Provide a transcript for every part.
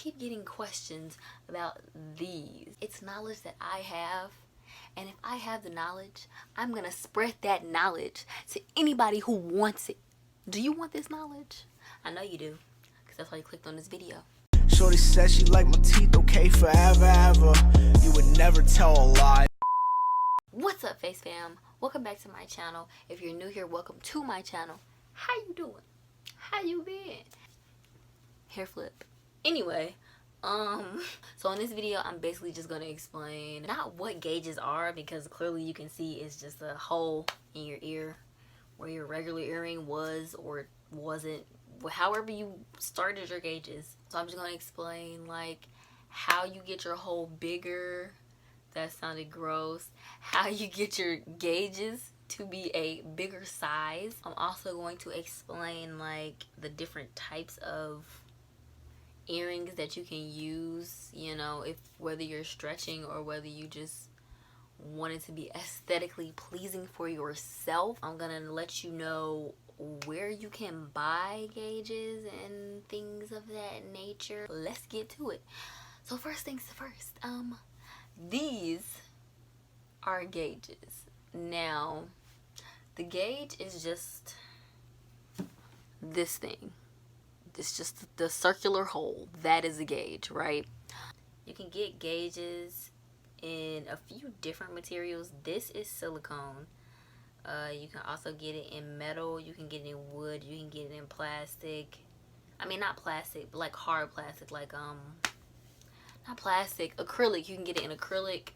keep getting questions about these. It's knowledge that I have, and if I have the knowledge, I'm gonna spread that knowledge to anybody who wants it. Do you want this knowledge? I know you do, because that's why you clicked on this video. Shorty says she like my teeth, okay, forever, ever. You would never tell a lie. What's up, Face Fam? Welcome back to my channel. If you're new here, welcome to my channel. How you doing? How you been? Hair flip. Anyway, so in this video, I'm basically just gonna explain not what gauges are, because clearly you can see it's just a hole in your ear where your regular earring was or wasn't, however you started your gauges. So I'm just gonna explain like how you get your hole bigger. That sounded gross. How you get your gauges to be a bigger size. I'm also going to explain like the different types of earrings that you can use, you know, if whether you're stretching or whether you just want it to be aesthetically pleasing for yourself. I'm gonna let you know where you can buy gauges and things of that nature. Let's get to it. So first things first, these are gauges. Now, the gauge is just this thing. It's just the circular hole. That is a gauge, right? You can get gauges in a few different materials. This is silicone. You can also get it in metal. You can get it in wood. You can get it in plastic. I mean, not plastic, but like hard plastic, like not plastic, acrylic. You can get it in acrylic.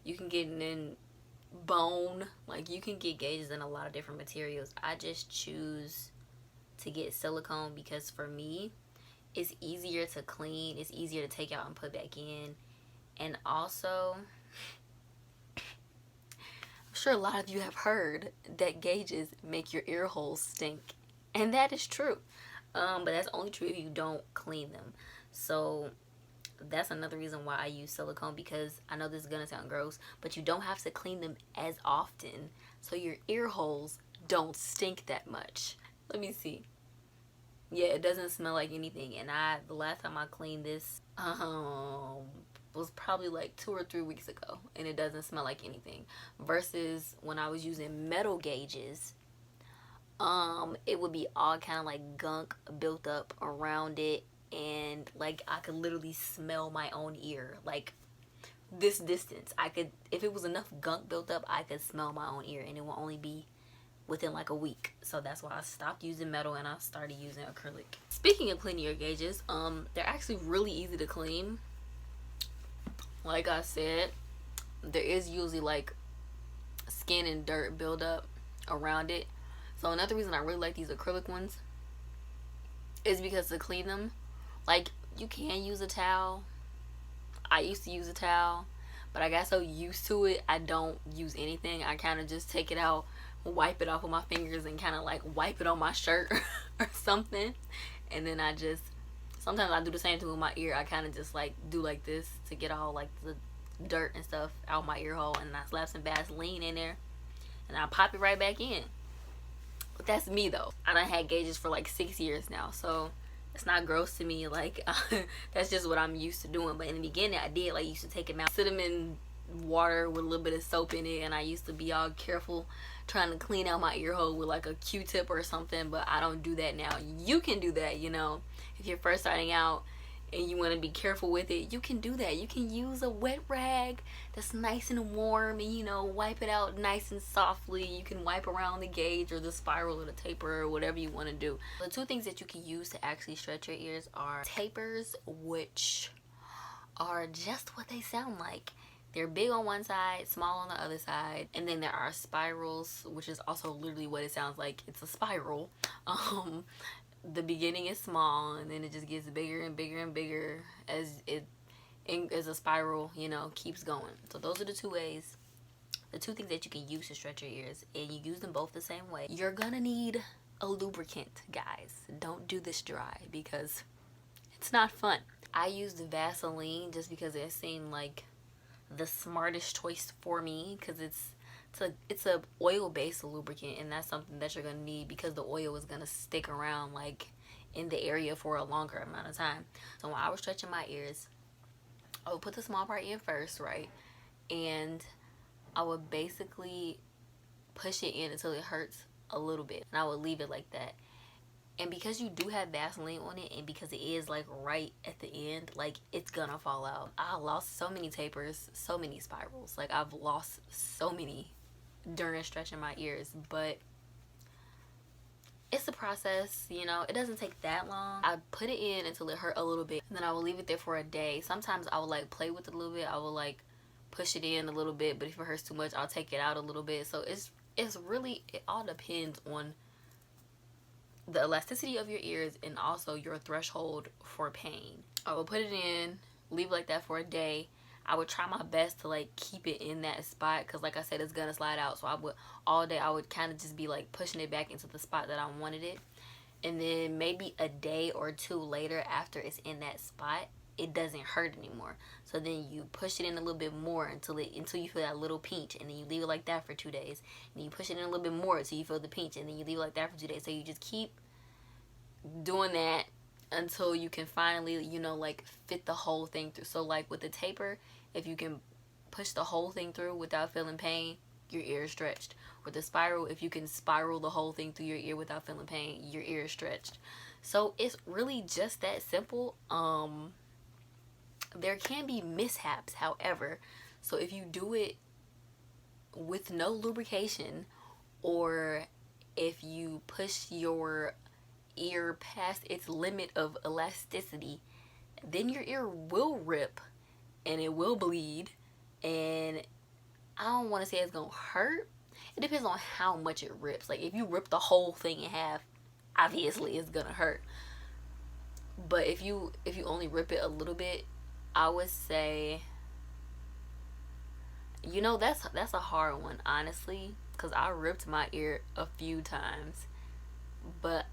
You can get it in bone. Like, you can get gauges in a lot of different materials. I just choose to get silicone because for me, it's easier to clean. It's easier to take out and put back in. And also, I'm sure a lot of you have heard that gauges make your ear holes stink. And that is true. But that's only true if you don't clean them. So that's another reason why I use silicone, because I know this is gonna sound gross, but you don't have to clean them as often, so your ear holes don't stink that much. Let me see. Yeah, it doesn't smell like anything. And the last time I cleaned this was probably like 2 or 3 weeks ago, and it doesn't smell like anything. Versus when I was using metal gauges, it would be all kind of like gunk built up around it. And like I could literally smell my own ear, like this distance. I could, if it was enough gunk built up, I could smell my own ear, and it will only be within like a week. So that's why I stopped using metal and I started using acrylic. Speaking of cleaning your gauges, they're actually really easy to clean. Like I said, there is usually like skin and dirt buildup around it. So another reason I really like these acrylic ones is because to clean them, like, you can use a towel. I used to use a towel, but I got so used to it, I don't use anything. I kind of just take it out, wipe it off with my fingers, and kind of like wipe it on my shirt or something. And then I just, sometimes I do the same thing with my ear. I kind of just like do like this to get all like the dirt and stuff out my ear hole, and I slap some Vaseline in there, and I pop it right back in. But that's me though. I done had gauges for like 6 years now, so it's not gross to me. Like, that's just what I'm used to doing. But in the beginning, I did like used to take them out, sit them in water with a little bit of soap in it, and I used to be all careful trying to clean out my ear hole with like a Q-tip or something. But I don't do that now. You can do that, you know, if you're first starting out and you want to be careful with it. You can do that. You can use a wet rag that's nice and warm, and you know, wipe it out nice and softly. You can wipe around the gauge or the spiral or the taper or whatever you want to do. The two things that you can use to actually stretch your ears are tapers, which are just what they sound like. They're big on one side, small on the other side. And then there are spirals, which is also literally what it sounds like. It's a spiral. The beginning is small, and then it just gets bigger and bigger and bigger as a spiral, you know, keeps going. So those are the two ways, the two things that you can use to stretch your ears, and you use them both the same way. You're gonna need a lubricant, guys. Don't do this dry because it's not fun. I used Vaseline just because it seemed like the smartest choice for me, because it's a oil-based lubricant, and that's something that you're gonna need because the oil is gonna stick around like in the area for a longer amount of time. So when I was stretching my ears, I would put the small part in first, right? And I would basically push it in until it hurts a little bit. And I would leave it like that. And because you do have Vaseline on it, and because it is like right at the end, like it's gonna fall out. I lost so many tapers, so many spirals. Like I've lost so many during stretching my ears, but it's a process, you know. It doesn't take that long. I put it in until it hurt a little bit, and then I will leave it there for a day. Sometimes I will like play with it a little bit. I will like push it in a little bit, but if it hurts too much, I'll take it out a little bit. So it's really, it all depends on the elasticity of your ears and also your threshold for pain. I will put it in, leave it like that for a day. I would try my best to like keep it in that spot, because like I said, it's gonna slide out. So I would, all day I would kind of just be like pushing it back into the spot that I wanted it. And then maybe a day or two later, after it's in that spot, it doesn't hurt anymore. So then you push it in a little bit more until you feel that little pinch, and then you leave it like that for 2 days. And then you push it in a little bit more until you feel the pinch, and then you leave it like that for 2 days. So you just keep doing that until you can finally, you know, like fit the whole thing through. So like with the taper, if you can push the whole thing through without feeling pain, your ear is stretched. With the spiral, if you can spiral the whole thing through your ear without feeling pain, your ear is stretched. So it's really just that simple. There can be mishaps, however. So if you do it with no lubrication, or if you push your ear past its limit of elasticity, then your ear will rip and it will bleed. And I don't want to say it's gonna hurt. It depends on how much it rips. Like if you rip the whole thing in half, obviously it's gonna hurt. But if you only rip it a little bit, I would say, you know, that's a hard one, honestly, because I ripped my ear a few times. But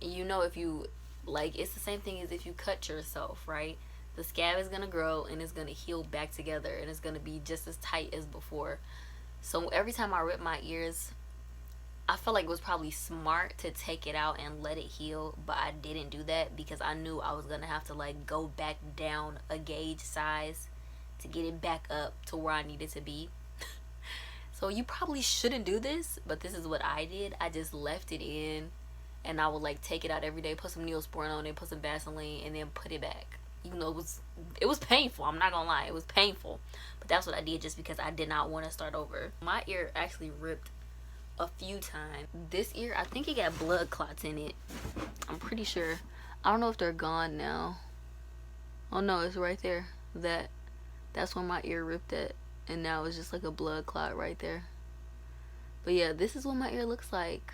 you know, if you like, it's the same thing as if you cut yourself, right? The scab is gonna grow and it's gonna heal back together, and it's gonna be just as tight as before. So every time I rip my ears, I felt like it was probably smart to take it out and let it heal, but I didn't do that because I knew I was gonna have to like go back down a gauge size to get it back up to where I needed to be. So you probably shouldn't do this, but this is what I did. I just left it in, and I would like take it out every day, put some Neosporin on it, put some Vaseline, and then put it back. Even though it was painful, I'm not gonna lie, it was painful, but that's what I did just because I did not want to start over. My ear actually ripped a few times. This ear, I think it got blood clots in it. I'm pretty sure. I don't know if they're gone now. Oh no, it's right there. That's when my ear ripped at, and now it's just like a blood clot right there. But yeah, this is what my ear looks like.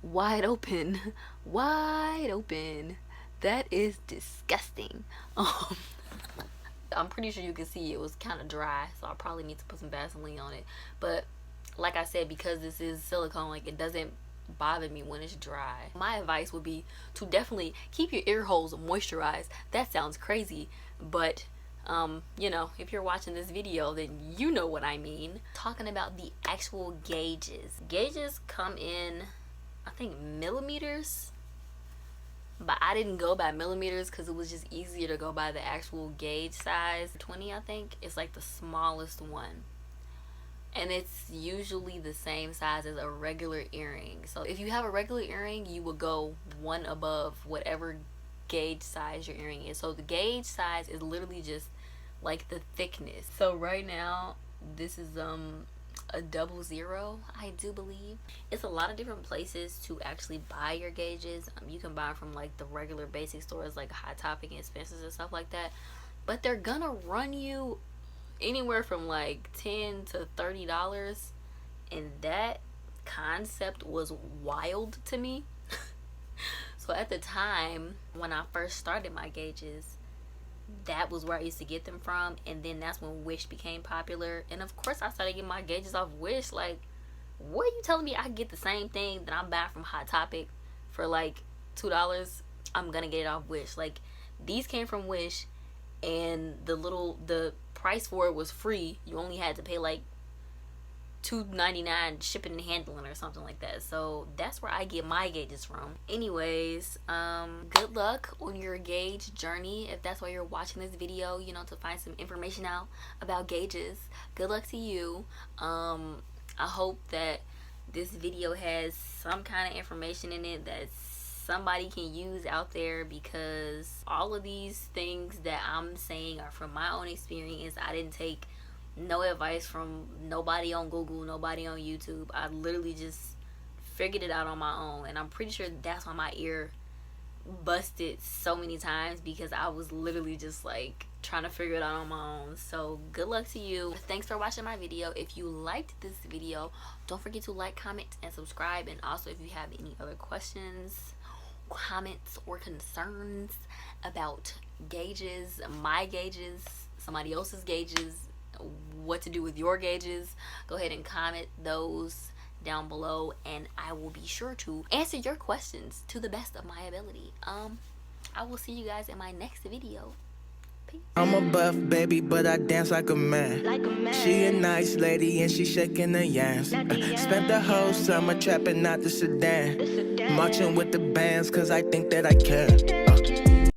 Wide open. Wide open. That is disgusting. I'm pretty sure you can see it was kind of dry, so I probably need to put some Vaseline on it. But like I said, because this is silicone, like it doesn't bother me when it's dry. My advice would be to definitely keep your ear holes moisturized. That sounds crazy, but you know, if you're watching this video, then you know what I mean. Talking about the actual gauges. Gauges come in, I think, millimeters, but I didn't go by millimeters because it was just easier to go by the actual gauge size. 20, I think, is like the smallest one, and it's usually the same size as a regular earring. So if you have a regular earring, you would go one above whatever gauge size your earring is. So the gauge size is literally just like the thickness. So right now this is a 00, I do believe. It's a lot of different places to actually buy your gauges. You can buy from like the regular basic stores like Hot Topic and Spencer's and stuff like that, but they're gonna run you anywhere from like $10 to $30, and that concept was wild to me. So at the time when I first started my gauges, that was where I used to get them from, and then that's when Wish became popular. And of course I started getting my gauges off Wish. Like, what are you telling me I can get the same thing that I'm buying from Hot Topic for like $2? I'm gonna get it off Wish. Like, these came from Wish, and the price for it was free. You only had to pay like $2.99 shipping and handling or something like that. So that's where I get my gauges from. Anyways, good luck on your gauge journey. If that's why you're watching this video, you know, to find some information out about gauges, good luck to you. I hope that this video has some kind of information in it that somebody can use out there, because all of these things that I'm saying are from my own experience. I didn't take no advice from nobody on Google, nobody on YouTube. I literally just figured it out on my own, and I'm pretty sure that's why my ear busted so many times, because I was literally just like trying to figure it out on my own. So good luck to you. Thanks for watching my video. If you liked this video, don't forget to like, comment, and subscribe. And also, if you have any other questions, comments, or concerns about gauges, my gauges, somebody else's gauges, what to do with your gauges, go ahead and comment those down below, and I will be sure to answer your questions to the best of my ability. I will see you guys in my next video. Peace. I'm a buff baby, but I dance like a man. She a nice lady and she shaking the yams. Spent the whole summer trapping out the sedan. Marching with the bands cause I think that I can.